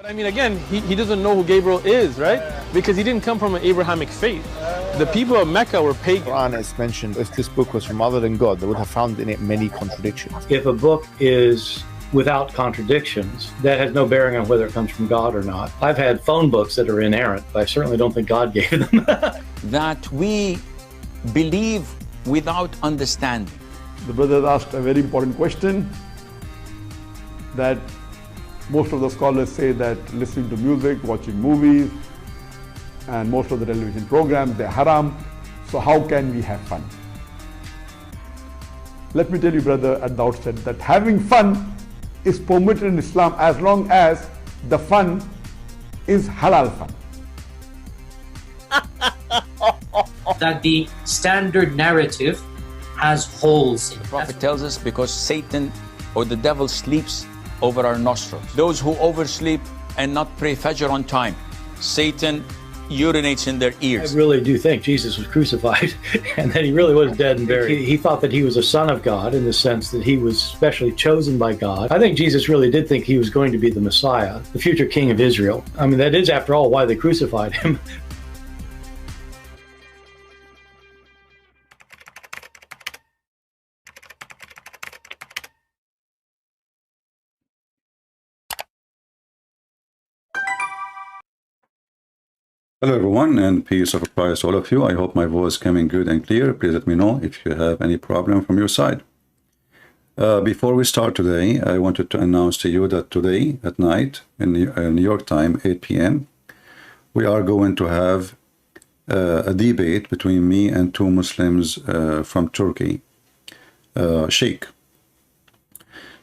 But I mean, again, he doesn't know who Gabriel is, right? Because he didn't come from an Abrahamic faith. The people of Mecca were pagan. Quran is mentioned. If this book was from other than God, they would have found in it many contradictions. If a book is without contradictions, that has no bearing on whether it comes from God or not. I've had phone books that are inerrant, but I certainly don't think God gave them. That we believe without understanding. The brother asked a very important question, that most of the scholars say that listening to music, watching movies, and most of the television programs, they're haram. So how can we have fun? Let me tell you, brother, at the outset, that having fun is permitted in Islam as long as the fun is halal fun. That the standard narrative has holes in it. The Prophet tells us because Satan or the devil sleeps over our nostrils. Those who oversleep and not pray Fajr on time, Satan urinates in their ears. I really do think Jesus was crucified and that he really was dead and buried. He thought that he was a son of God in the sense that he was specially chosen by God. I think Jesus really did think he was going to be the Messiah, the future king of Israel. I mean, that is, after all, why they crucified him. Hello everyone, and peace of Christ to all of you. I hope my voice is coming good and clear. Please let me know if you have any problem from your side. Before we start today, I wanted to announce to you that today at night in New York time, 8 p.m., we are going to have a debate between me and two Muslims from Turkey, Chic.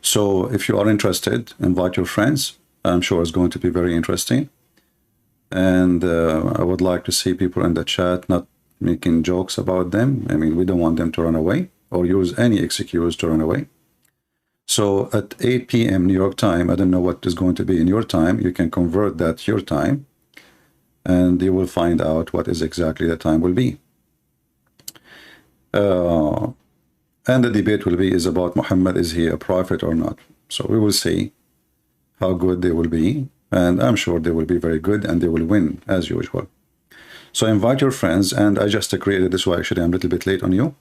So if you are interested, invite your friends. I'm sure it's going to be very interesting. And I would like to see people in the chat not making jokes about them. I mean, we don't want them to run away or use any excuse to run away. So at 8 p.m. New York time, I don't know what is going to be in your time. You can convert that to your time, and you will find out what is exactly the time will be. And the debate will be is about Muhammad, is he a prophet or not? So we will see how good they will be. And I'm sure they will be very good and they will win as usual. So invite your friends, and I just created this one. Actually, I'm a little bit late on you.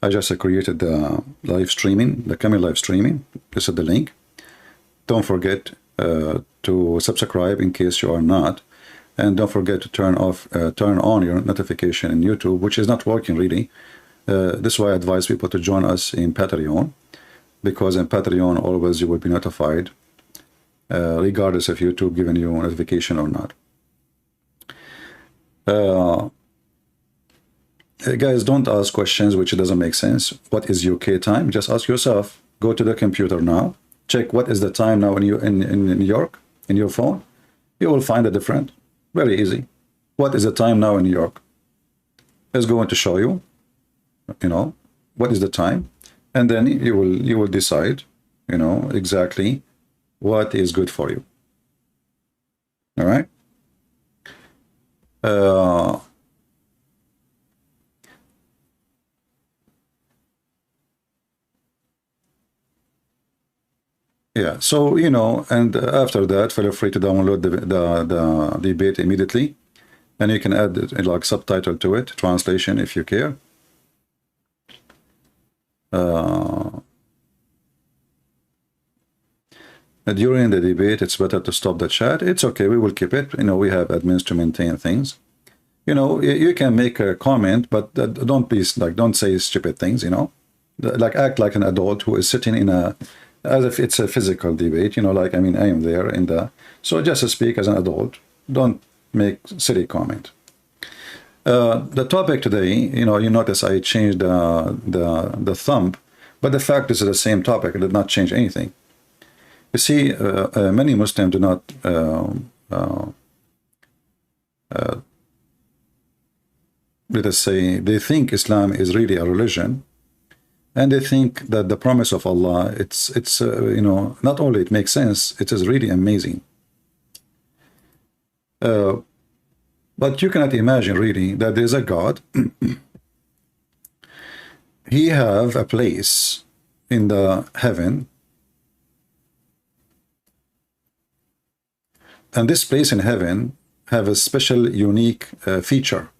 I just created the live streaming, the coming live streaming. This is the link. Don't forget to subscribe in case you are not. And don't forget to turn on your notification in YouTube, which is not working really. This is why I advise people to join us in Patreon, because in Patreon always you will be notified regardless of YouTube giving you a notification or not. Guys, don't ask questions which doesn't make sense. What is UK time? Just ask yourself. Go to the computer now. Check what is the time now in New York, in your phone. You will find a different. Very easy. What is the time now in New York? It's going to show you, what is the time. And then you will decide, exactly what is good for you. All right. Yeah, so and after that, feel free to download the debate immediately, and you can add like subtitle to it, translation if you care. During the debate, it's better to stop the chat. It's okay, we will keep it. We have admins to maintain things. You can make a comment, but don't be don't say stupid things. Like act like an adult who is sitting in as if it's a physical debate. I am there so just speak as an adult. Don't make silly comment. The topic today, you notice I changed the thumb, but the fact is the same topic. It did not change anything. You see, many Muslims do not let us say, they think Islam is really a religion, and they think that the promise of Allah, it's not only it makes sense, it is really amazing. But you cannot imagine really that there is a God. He have a place in the heaven And this place in heaven have a special, unique feature.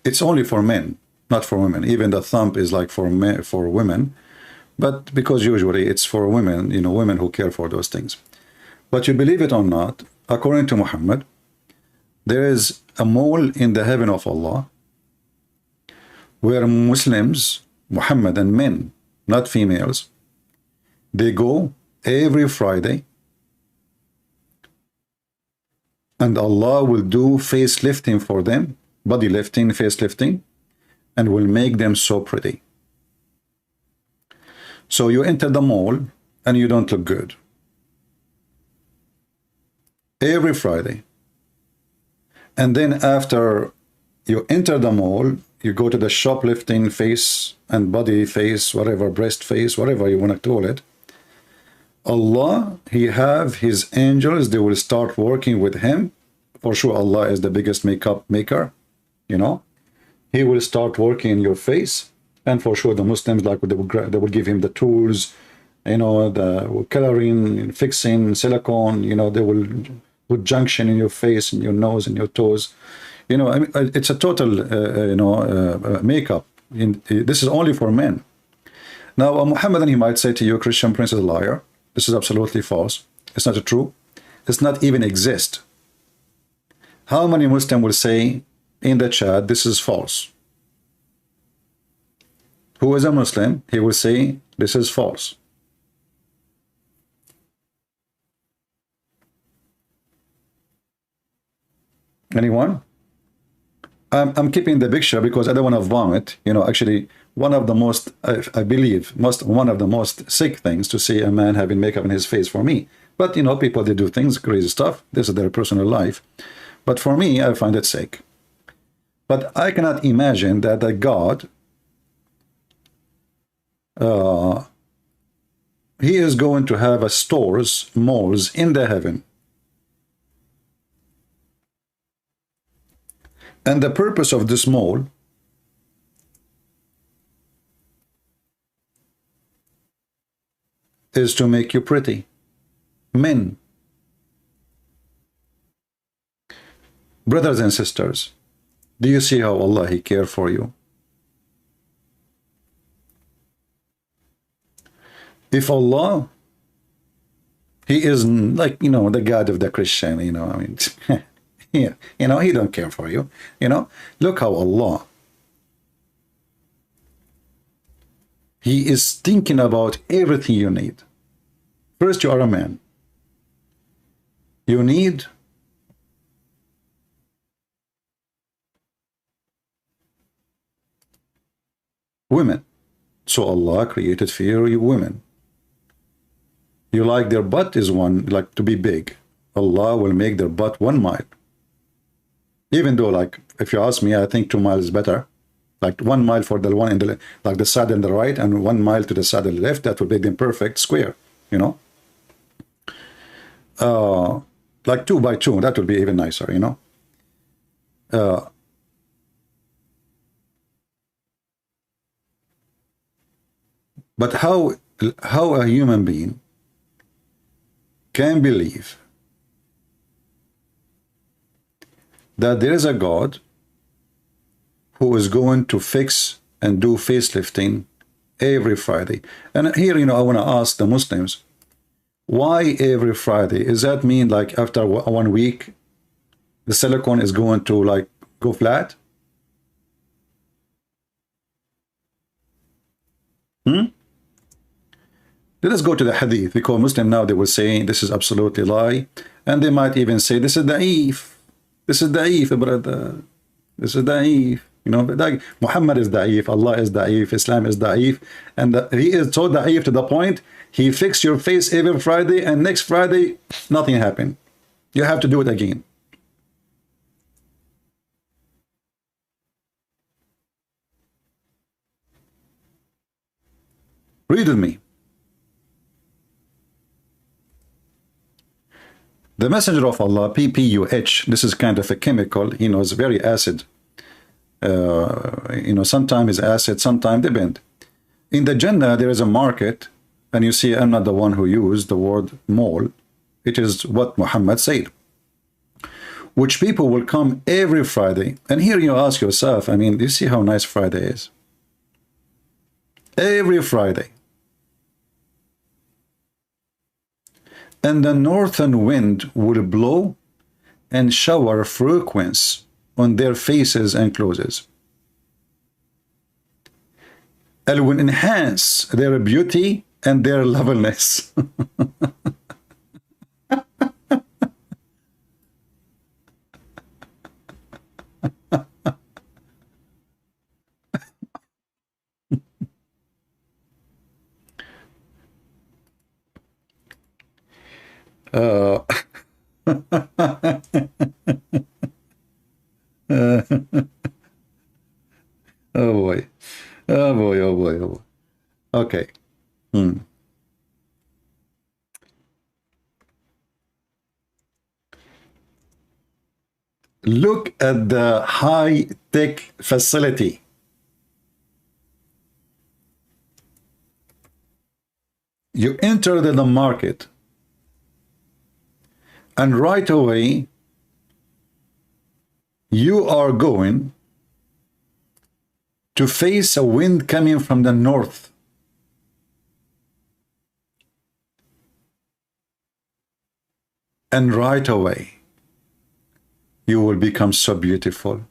It's only for men, not for women. Even the thumb is like for men, for women, but because usually it's for women, you know, women who care for those things. But you believe it or not, according to Muhammad, there is a mole in the heaven of Allah where Muslims, Muhammadan men, not females, they go every Friday and Allah will do face lifting for them, body lifting, face lifting, and will make them so pretty. So you enter the mall and you don't look good. Every Friday. And then after you enter the mall, you go to the shoplifting face and body face, whatever, breast face, whatever you want to call it. Allah, he have his angels, they will start working with him. For sure, Allah is the biggest makeup maker, you know. He will start working in your face. And for sure, the Muslims, like they will give him the tools, you know, the coloring, fixing, silicone, you know, they will put junction in your face, in your nose, and your toes. You know, I mean, it's a total, makeup. This is only for men. Now, a Muhammadan, he might say to you, Christian Prince is a liar. This is absolutely false. It's not true. It's not even exist. How many Muslims will say in the chat, this is false? Who is a Muslim, he will say, this is false. Anyone? I'm keeping the picture because I don't want to vomit. You know, actually, one of the most, I believe, one of the most sick things to see a man having makeup in his face for me. But, you know, people, they do things, crazy stuff. This is their personal life. But for me, I find it sick. But I cannot imagine that a God, he is going to have a stores, malls in the heaven. And the purpose of this mall is to make you pretty. Men. Brothers and sisters, do you see how Allah, he cares for you? If Allah, he is like, you know, the God of the Christian, you know, I mean, yeah, you know, he don't care for you, you know. Look how Allah, he is thinking about everything you need. First, you are a man. You need women. So Allah created for you women. You like their butt is one, like to be big. Allah will make their butt 1 mile. Even though, like, if you ask me, I think 2 miles is better. Like 1 mile for the one in the, like the side on the right, and 1 mile to the side on the left, that would make them perfect square, you know. Like 2 by 2, that would be even nicer, you know. But how a human being can believe that there is a God who is going to fix and do facelifting every Friday? And here, you know, I want to ask the Muslims, why every Friday? Does that mean like after 1 week, the silicone is going to like go flat? Let us go to the hadith, because Muslim now, they will say this is absolutely lie, and they might even say this is da'if. This is da'if, brother. This is da'if. You know, like Muhammad is da'if, Allah is da'if, Islam is da'if, and he is so da'if to the point he fixed your face every Friday, and next Friday nothing happened. You have to do it again. Read with me. The Messenger of Allah, PPUH, this is kind of a chemical, you know, it's very acid. You know, sometimes it's acid, sometimes they bend. In the Jannah, there is a market, and you see, I'm not the one who used the word mall. It is what Muhammad said, which people will come every Friday. And here you ask yourself, I mean, do you see how nice Friday is? Every Friday. And the northern wind will blow and shower fragrance on their faces and clothes. And will enhance their beauty and their loveliness. Oh boy. Oh boy, oh boy, oh boy. Okay. Look at the high-tech facility. You enter the market, and right away, you are going to face a wind coming from the north. And right away, you will become so beautiful.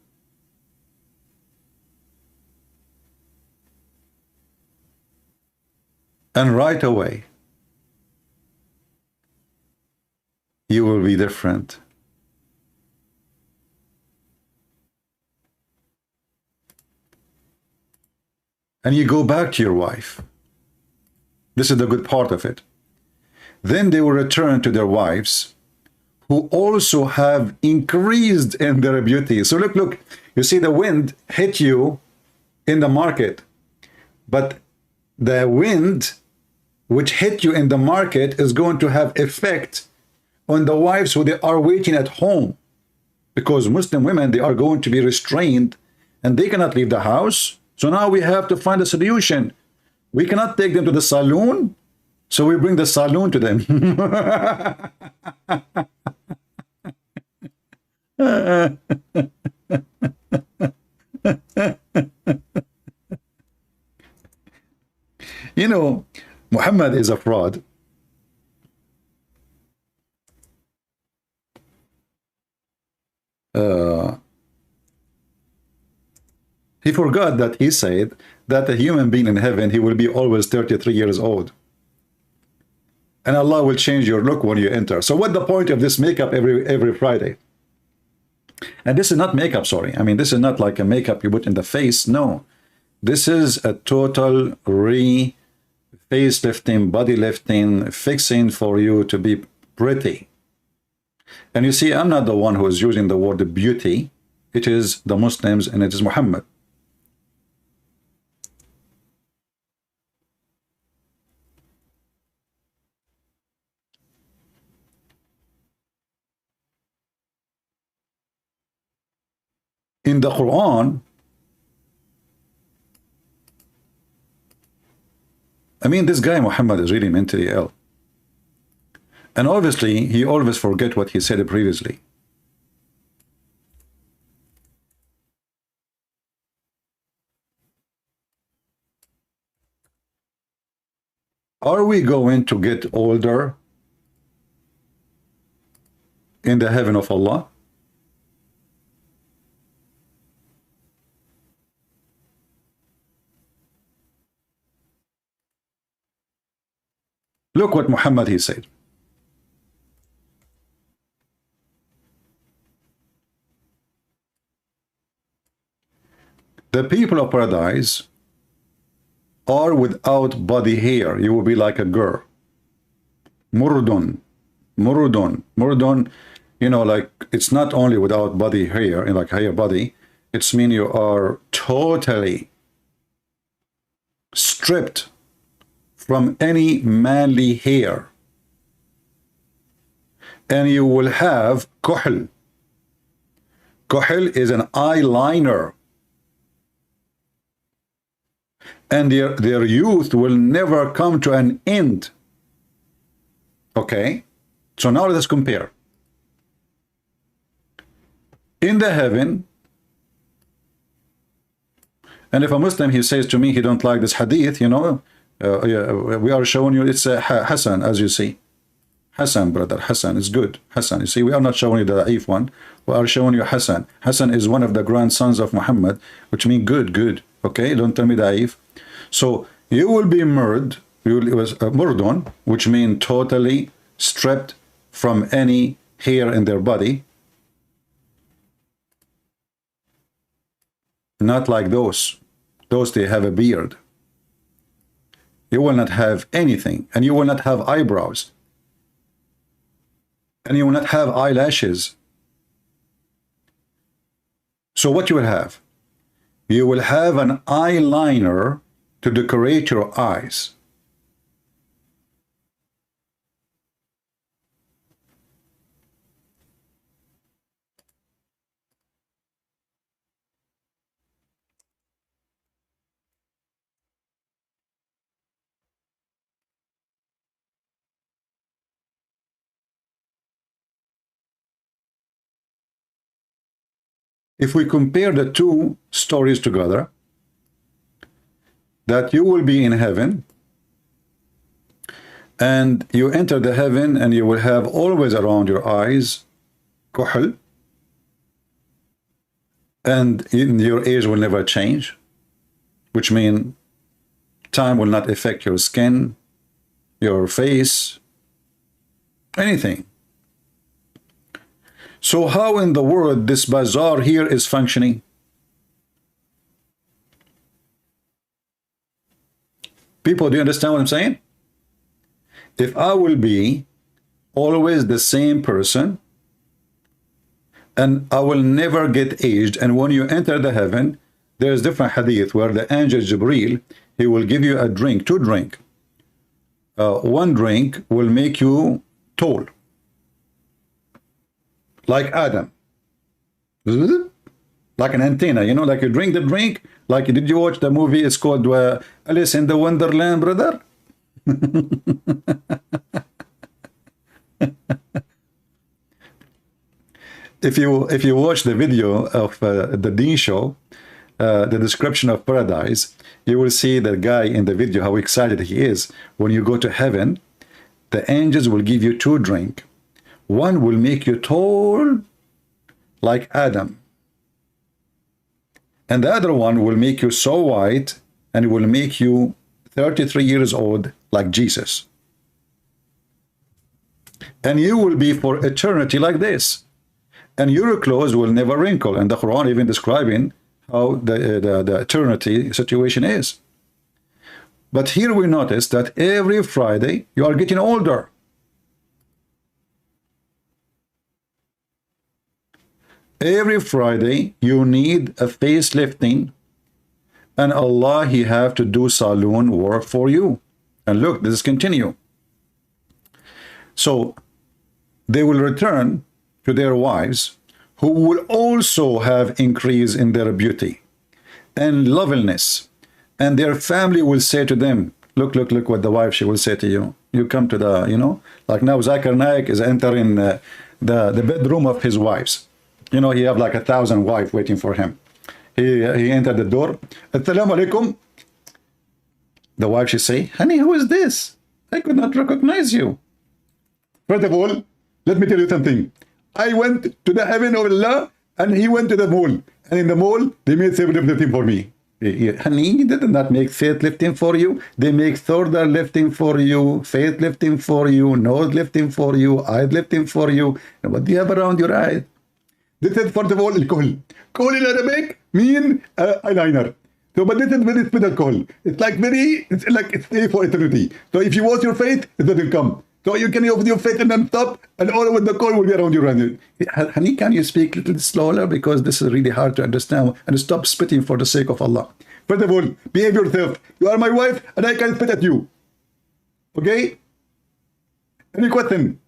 And right away, you will be different. And you go back to your wife. This is the good part of it. Then they will return to their wives, who also have increased in their beauty. So look, you see the wind hit you in the market, but the wind which hit you in the market is going to have effect on the wives who they are waiting at home, because Muslim women, they are going to be restrained and they cannot leave the house. So now we have to find a solution. We cannot take them to the saloon, so we bring the saloon to them. You know, Muhammad is a fraud. He forgot that he said that a human being in heaven, he will be always 33 years old. And Allah will change your look when you enter. So what's the point of this makeup every Friday? And this is not makeup, sorry. I mean, this is not like a makeup you put in the face. No. This is a total facelifting, body lifting, fixing for you to be pretty. And you see, I'm not the one who is using the word beauty. It is the Muslims, and it is Muhammad. In the Quran, I mean, this guy Muhammad is really mentally ill. And obviously, he always forget what he said previously. Are we going to get older in the heaven of Allah? Look what Muhammad he said. The people of paradise are without body hair. You will be like a girl. Murdun. Murdun. Murdun, you know, like it's not only without body hair, like hair body, it's mean you are totally stripped from any manly hair. And you will have kuhl. Kuhl is an eyeliner. and their youth will never come to an end. Okay, so now let's compare. In the heaven, and if a Muslim, he says to me he don't like this hadith, you know, we are showing you it's Hassan, as you see. Hassan, brother, Hassan is good. Hassan, you see, we are not showing you the da'if one. We are showing you Hassan. Hassan is one of the grandsons of Muhammad, which means good. Okay, don't tell me da'if. So you will be murdered. It was murdon, which means totally stripped from any hair in their body. Not like those. Those, they have a beard. You will not have anything, and you will not have eyebrows, and you will not have eyelashes. So what you will have? You will have an eyeliner to decorate your eyes. If we compare the two stories together, that you will be in heaven, and you enter the heaven, and you will have always around your eyes kuhl, and your age will never change, which means time will not affect your skin, your face, anything. So how in the world this bazaar here is functioning? People, do you understand what I'm saying? If I will be always the same person, and I will never get aged, and when you enter the heaven, there's different hadith where the angel Jibreel, he will give you a drink, two drink. One drink will make you tall, like Adam, like an antenna, you know, like you drink the drink, like, did you watch the movie? It's called Alice in the Wonderland, brother. If you watch the video of the Deen show, the description of paradise, you will see the guy in the video, how excited he is. When you go to heaven, the angels will give you two drink. One will make you tall like Adam, and the other one will make you so white and will make you 33 years old like Jesus. And you will be for eternity like this, and your clothes will never wrinkle. And the Quran even describing how the eternity situation is. But here we notice that every Friday you are getting older. Every Friday you need a facelifting, and Allah, he have to do saloon work for you. And look, this is continue. So they will return to their wives, who will also have increase in their beauty and loveliness, and their family will say to them, look what the wife, she will say to you. You come to the, you know, like now Zakir Naik is entering the bedroom of his wives. You know, he have like 1,000 wives waiting for him. He entered the door. Assalamu alaikum. The wife, she say, honey, who is this? I could not recognize you. First of all, let me tell you something. I went to the heaven of Allah, and he went to the mall. And in the mall, they made faith lifting for me. Honey, they did not make faith lifting for you. They make shoulder lifting for you, faith lifting for you, nose lifting for you, eye lifting for you. And what do you have around your eyes? This is, first of all, al-kohl. Kohl in Arabic mean eyeliner. So, but this is very special kohl. It's like it's like it's stay for eternity. So if you wash your face, it doesn't come. So you can open your face and then stop, and all over the kohl will be around your hand. Honey, can you speak a little slower, because this is really hard to understand, and stop spitting for the sake of Allah. First of all, behave yourself. You are my wife, and I can spit at you. Okay? Any question?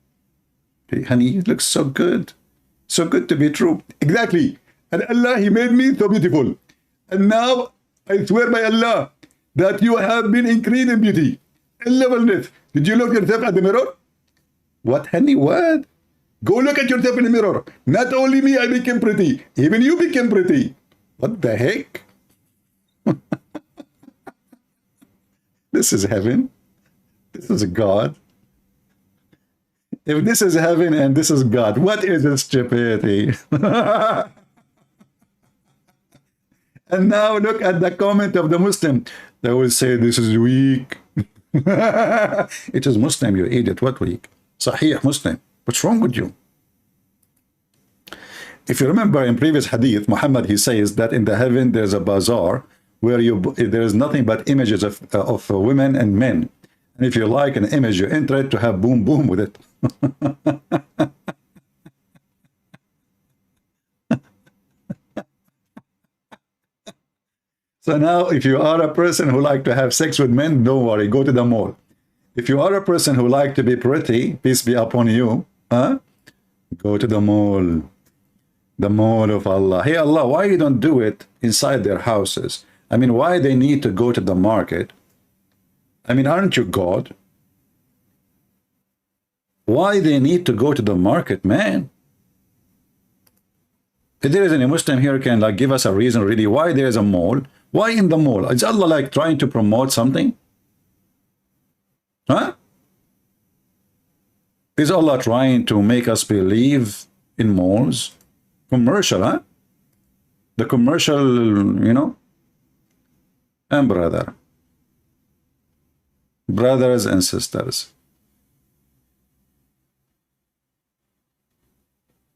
Hey, honey, it looks so good. So good to be true. Exactly. And Allah, he made me so beautiful. And now, I swear by Allah, that you have been increased in beauty and levelness. Did you look yourself at the mirror? What, honey, what? Go look at yourself in the mirror. Not only me, I became pretty. Even you became pretty. What the heck? This is heaven. This is God. If this is heaven and this is God, what is this stupidity? And now look at the comment of the Muslim. They will say this is weak. It is Muslim, you idiot. What weak? Sahih Muslim. What's wrong with you? If you remember in previous hadith, Muhammad, he says that in the heaven there's a bazaar where there is nothing but images of women and men. And if you like an image, you enter it to have boom boom with it. So now if you are a person who like to have sex with men, don't worry, go to the mall. If you are a person who like to be pretty, peace be upon you, go to the mall. The mall of Allah. Hey Allah, why you don't do it inside their houses? I mean, why they need to go to the market? I mean, aren't you God? Why they need to go to the market, man? If there is any Muslim here can like give us a reason really why there is a mall. Why in the mall? Is Allah like trying to promote something? Huh? Is Allah trying to make us believe in malls? Commercial, huh? The commercial, you know? And brothers and sisters,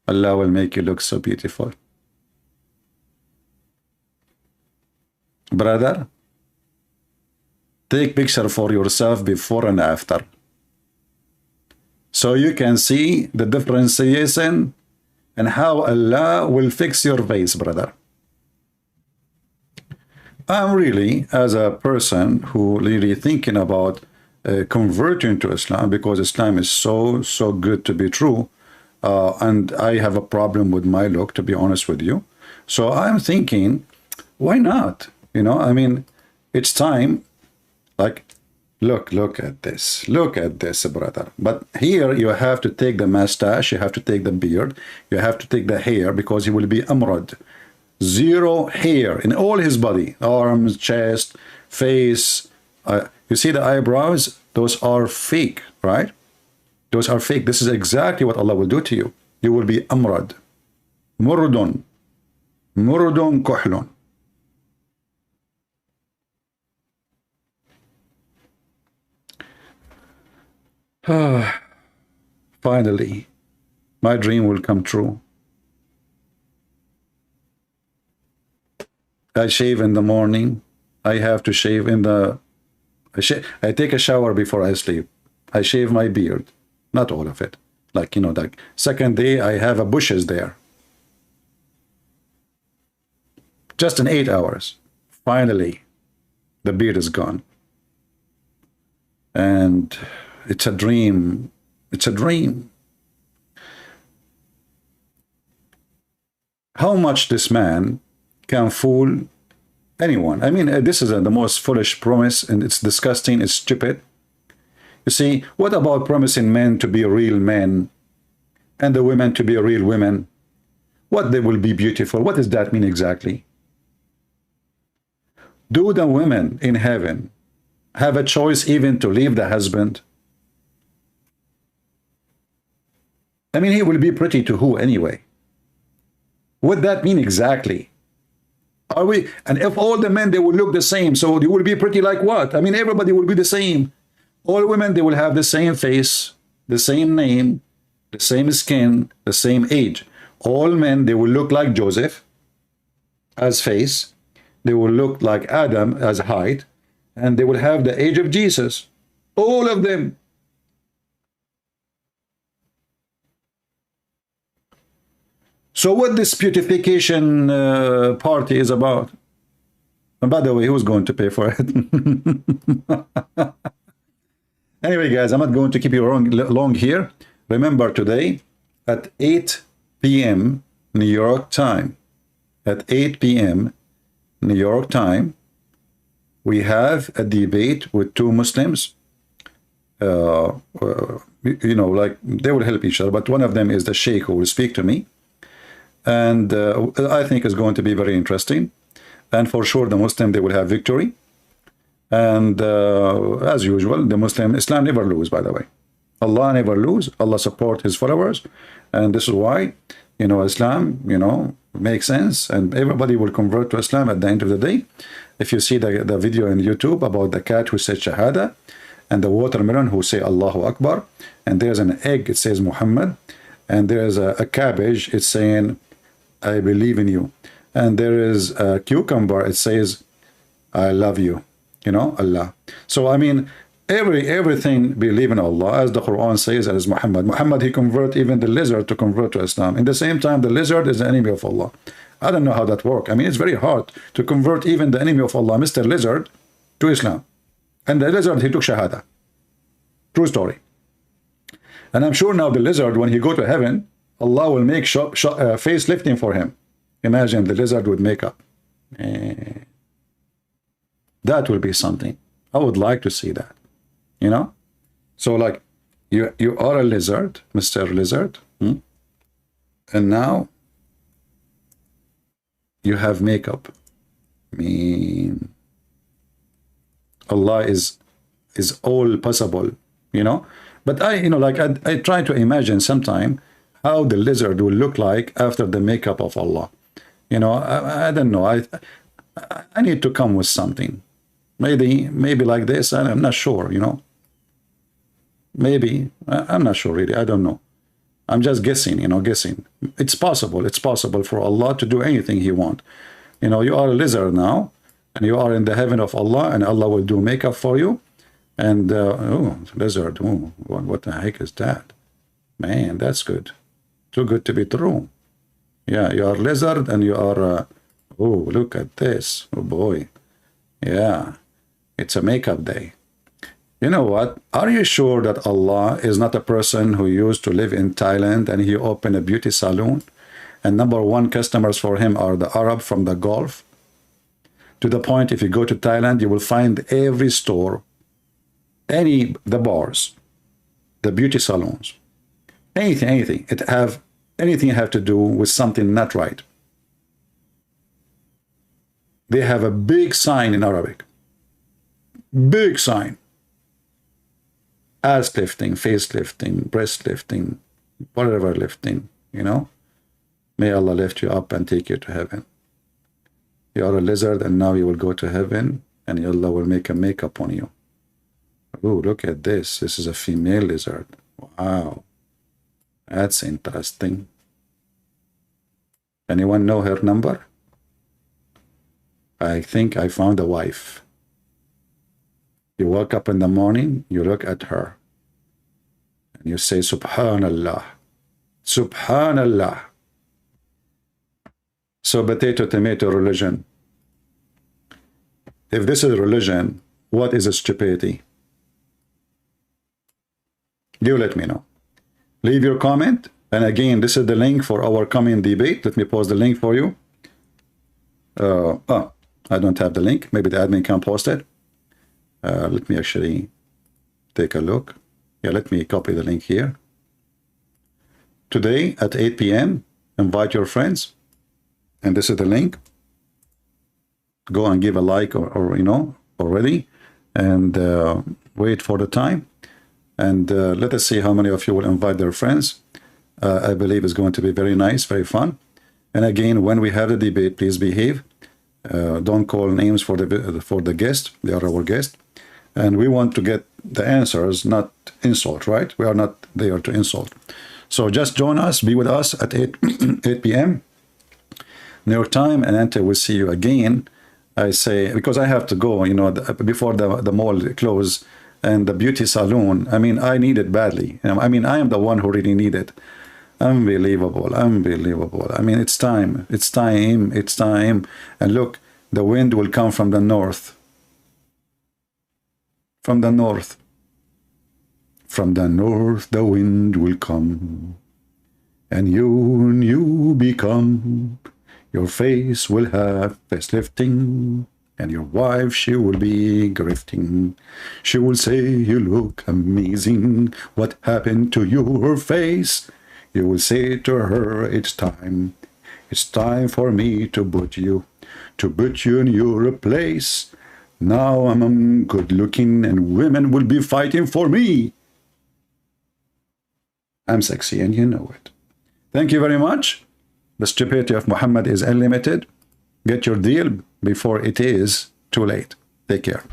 Allah will make you look so beautiful. Brother, take picture for yourself before and after, so you can see the differentiation and how Allah will fix your face, brother. I'm really, as a person who really thinking about converting to Islam, because Islam is so good to be true, and I have a problem with my look, to be honest with you. So I'm thinking, why not? You know, I mean, it's time. Like, look at this, brother. But here you have to take the mustache, you have to take the beard, you have to take the hair, because he will be amrad. Zero hair in all his body, arms, chest, face. You see the eyebrows? Those are fake, right? Those are fake. This is exactly what Allah will do to you. You will be amrad. Murdun kuhlun. Finally, my dream will come true. I shave in the morning. I have to shave in the... I take a shower before I sleep. I shave my beard. Not all of it. Like, you know, like second day, I have a bushes there. Just in 8 hours. Finally, the beard is gone. And it's a dream. It's a dream. How much this man can fool anyone. I mean, this is the most foolish promise, and it's disgusting, it's stupid. You see, what about promising men to be real men and the women to be real women? What, they will be beautiful? What does that mean exactly? Do the women in heaven have a choice even to leave the husband? I mean, he will be pretty to who anyway? What that mean exactly? Are we? And if all the men, they will look the same, so they will be pretty like what? I mean, everybody will be the same. All women, they will have the same face, the same name, the same skin, the same age. All men, they will look like Joseph as face. They will look like Adam as height. And they will have the age of Jesus. All of them. So what this beautification party is about? And by the way, who's going to pay for it? Anyway, guys, I'm not going to keep you long here. Remember, today at 8 p.m. New York time, at 8 p.m. New York time, we have a debate with two Muslims. You know, like they will help each other, but one of them is the Sheikh who will speak to me, and I think it's going to be very interesting. And for sure, the Muslim, they will have victory. And as usual, the Muslim, Islam never lose, by the way. Allah never lose. Allah support his followers. And this is why, you know, Islam, you know, makes sense. And everybody will convert to Islam at the end of the day. If you see the video on YouTube about the cat who said Shahada, and the watermelon who say Allahu Akbar, and there's an egg, it says Muhammad, and there's a cabbage, it's saying, I believe in you. And there is a cucumber, it says, I love you, you know, Allah. So, I mean, everything believe in Allah, as the Quran says, as Muhammad. Muhammad, he convert even the lizard to convert to Islam. In the same time, the lizard is the enemy of Allah. I don't know how that works. I mean, it's very hard to convert even the enemy of Allah, Mr. Lizard, to Islam. And the lizard, he took Shahada. True story. And I'm sure now the lizard, when he go to heaven, Allah will make face lifting for him. Imagine the lizard with makeup. That will be something. I would like to see that. You know? So like, you are a lizard, Mr. Lizard. And now, you have makeup. I mean, Allah is all possible, you know. But I, you know, like I try to imagine sometime how the lizard will look like after the makeup of Allah. You know, I don't know. I need to come with something. Maybe like this. I'm not sure, you know. Maybe. I'm not sure really. I don't know. I'm just guessing, you know, guessing. It's possible. It's possible for Allah to do anything he wants. You know, you are a lizard now, and you are in the heaven of Allah, and Allah will do makeup for you. And, oh, lizard, oh, what the heck is that? Man, that's good. Too good to be true. Yeah, you are lizard, and you are, oh, look at this. Oh, boy. Yeah, it's a makeup day. You know what? Are you sure that Allah is not a person who used to live in Thailand and he opened a beauty salon? And #1 customers for him are the Arab from the Gulf? To the point, if you go to Thailand, you will find every store, the bars, the beauty salons, anything. Anything have to do with something not right. They have a big sign in Arabic. Big sign. Ass lifting, face lifting, breast lifting, whatever lifting, you know. May Allah lift you up and take you to heaven. You are a lizard and now you will go to heaven and Allah will make a makeup on you. Oh, look at this. This is a female lizard. Wow. That's interesting. Anyone know her number? I think I found a wife. You wake up in the morning, you look at her, and you say, Subhanallah, Subhanallah. So potato, tomato religion. If this is religion, what is a stupidity? You let me know. Leave your comment. And again, this is the link for our coming debate. Let me post the link for you. I don't have the link. Maybe the admin can post it. Let me actually take a look. Yeah, let me copy the link here. Today at 8 p.m., invite your friends. And this is the link. Go and give a like or you know, already. And wait for the time. And let us see how many of you will invite their friends. I believe it's going to be very nice, very fun. And again, when we have the debate, please behave. Don't call names for the guest. They are our guest. And we want to get the answers, not insult, right? We are not there to insult. So just join us, be with us at 8 p.m. New York time, and until we see you again, I say, because I have to go, you know, before the mall close and the beauty salon. I mean, I need it badly. I mean, I am the one who really need it. Unbelievable, unbelievable. I mean, it's time, it's time, it's time. And look, the wind will come from the north. From the north. From the north, the wind will come. And you become. Your face will have face lifting. And your wife, she will be grifting. She will say, you look amazing. What happened to your face? You will say to her, it's time. It's time for me to put you in your place. Now I'm good looking and women will be fighting for me. I'm sexy and you know it. Thank you very much. The stupidity of Muhammad is unlimited. Get your deal before it is too late. Take care.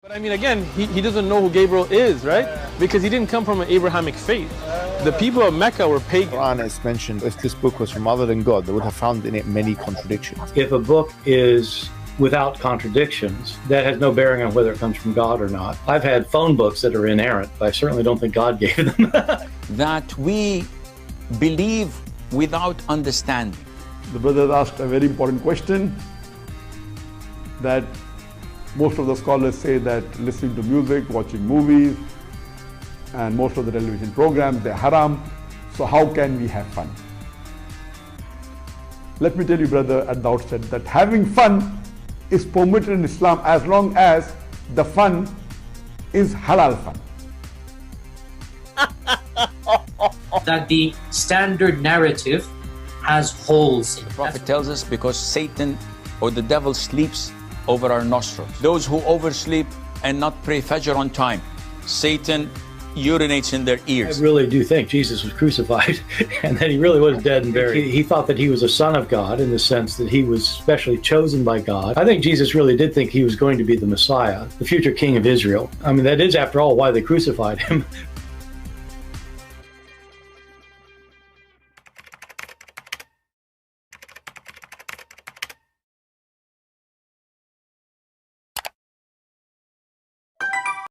But I mean, again, he doesn't know who Gabriel is, right? Because he didn't come from an Abrahamic faith. The people of Mecca were pagan. Quran is mentioned. If this book was from other than God, they would have found in it many contradictions. If a book is without contradictions, that has no bearing on whether it comes from God or not. I've had phone books that are inerrant, but I certainly don't think God gave them. That we believe without understanding. The brother asked a very important question, that most of the scholars say that listening to music, watching movies, and most of the television programs, they're haram. So how can we have fun? Let me tell you, brother, at the outset that having fun is permitted in Islam as long as the fun is halal fun. That the standard narrative has holes in it. The Prophet tells us because Satan or the devil sleeps over our nostrils. Those who oversleep and not pray Fajr on time, Satan urinates in their ears. I really do think Jesus was crucified and that he really was dead and buried. He thought that he was a son of God in the sense that he was specially chosen by God. I think Jesus really did think he was going to be the Messiah, the future king of Israel. I mean, that is, after all, why they crucified him.